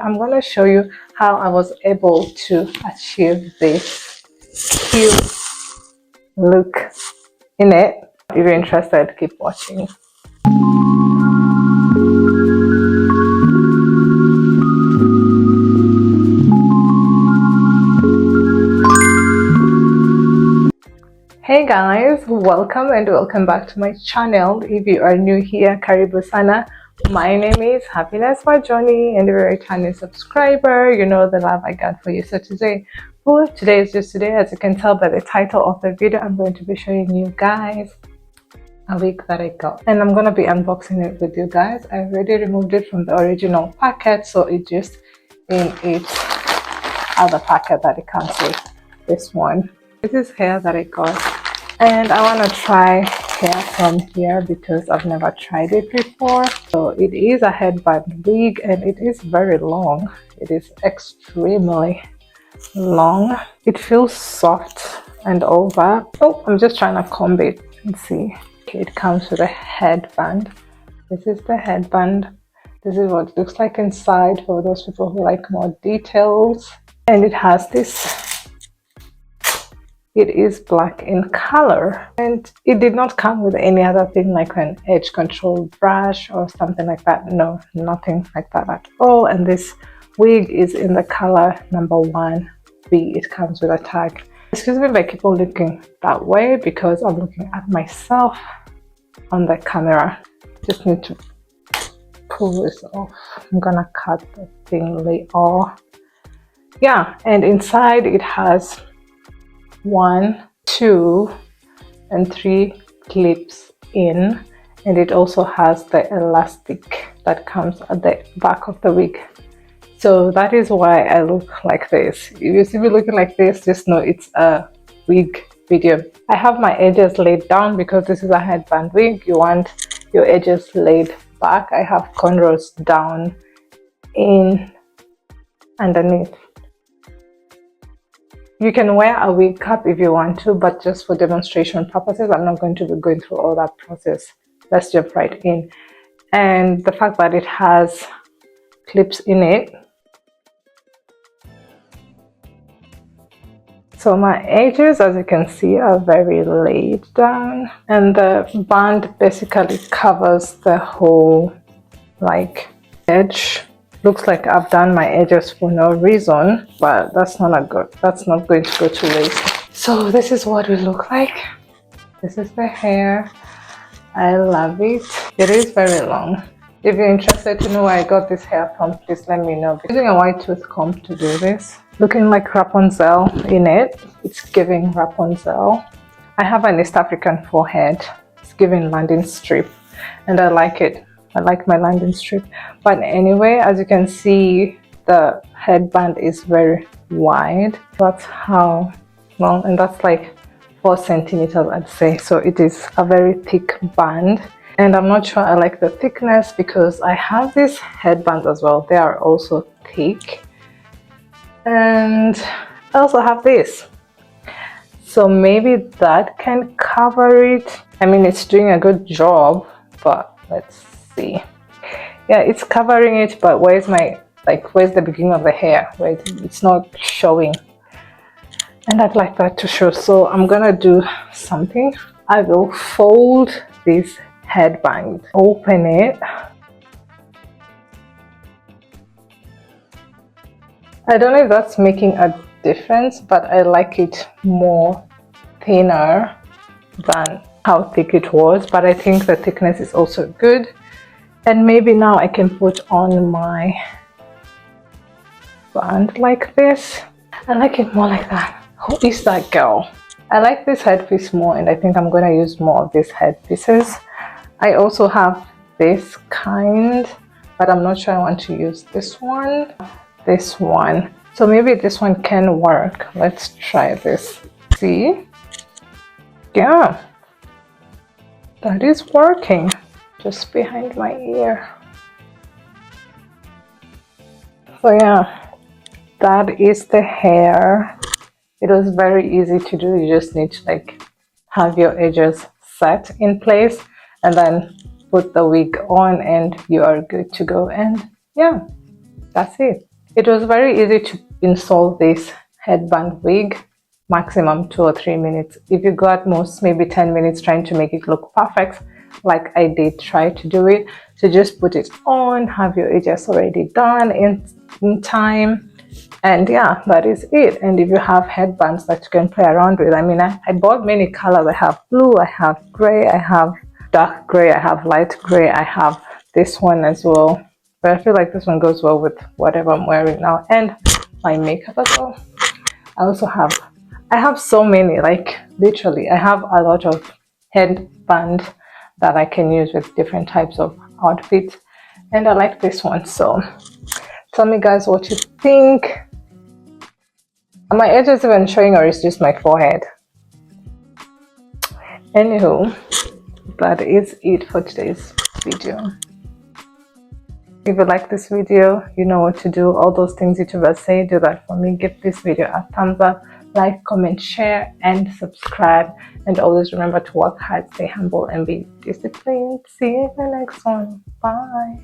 I'm going to show you how I was able to achieve this cute look in it. If you're interested, keep watching. Hey guys, welcome back to my channel. If you are new here, karibu sana. My name is happinessmajoni, and if you're a returning subscriber, you know the love I got for you. So today is just today. As you can tell by the title of the video, I'm going to be showing you guys a wig that I got, and I'm going to be unboxing it with you guys. I already removed it from the original packet, so it's just in its other packet that it comes with. This one, this is hair that I got, and I want to try hair from here because I've never tried it before. So it is a headband wig, and it is very long. It is extremely long. It feels soft and over. Oh, I'm just trying to comb it and see. Okay, it comes with a headband. This is the headband. This is what it looks like inside for those people who like more details. And it has this. It is black in color, and it did not come with any other thing like an edge control brush or something like that. No, nothing like that at all. And this wig is in the color number 1B. It comes with a tag. Excuse me if I keep on looking that way because I'm looking at myself on the camera. Just need to pull this off. I'm gonna cut the thing later. Yeah, and inside it has 1, 2, and 3 clips in, and it also has the elastic that comes at the back of the wig. So that is why I look like this. If you see me looking like this, just know it's a wig video. I have my edges laid down because this is a headband wig. You want your edges laid back. I have cornrows down in underneath. You can wear a wig cap if you want to, but just for demonstration purposes, I'm not going to be going through all that process. Let's jump right in. And the fact that it has clips in it. So my edges, as you can see, are very laid down. And the band basically covers the whole edge. Looks like I've done my edges for no reason, but that's not going to go to waste. So this is what we look like. This is the hair. I love it. It is very long. If you're interested to know where I got this hair from, please let me know. I'm using a white tooth comb to do this. Looking like Rapunzel in it. It's giving Rapunzel. I have an East African forehead. It's giving landing strip, and I like it. I like my landing strip. But anyway, as you can see, the headband is very wide. That's how long, and that's like 4 centimeters, I'd say. So it is a very thick band, and I'm not sure I like the thickness because I have these headbands as well. They are also thick, and I also have this. So maybe that can cover it. I mean, it's doing a good job, but let's see. Yeah, it's covering it, but where's the beginning of the hair? Where it's not showing, and I'd like that to show. So I'm gonna do something. I will fold this headband, open it. I don't know if that's making a difference, but I like it more thinner than how thick it was, but I think the thickness is also good. And maybe now I can put on my band like this. I like it more like that. Who is that girl? I like this headpiece more, and I think I'm going to use more of these headpieces. I also have this kind, but I'm not sure I want to use this one. So maybe this one can work. Let's try this. See? Yeah, that is working. Just behind my ear. So yeah, that is the hair. It was very easy to do. You just need to have your edges set in place and then put the wig on and you are good to go. And yeah, that's it. It was very easy to install this headband wig, maximum 2 or 3 minutes. If you go at most maybe 10 minutes trying to make it look perfect, like I did try to do it, so just put it on, have your edges already done in time, and yeah, that is it. And if you have headbands that you can play around with, I mean, I bought many colors. I have blue, I have gray, I have dark gray, I have light gray, I have this one as well, but I feel like this one goes well with whatever I'm wearing now and my makeup as well. I have so many, like literally I have a lot of headband that I can use with different types of outfits, and I like this one. So tell me guys what you think. Are my edges even showing, or is just my forehead? Anywho, that is it for today's video. If you like this video, you know what to do. All those things YouTubers say, do that for me. Give this video a thumbs up, like, comment, share, and subscribe. And always remember to work hard, stay humble, and be disciplined. See you in the next one. Bye.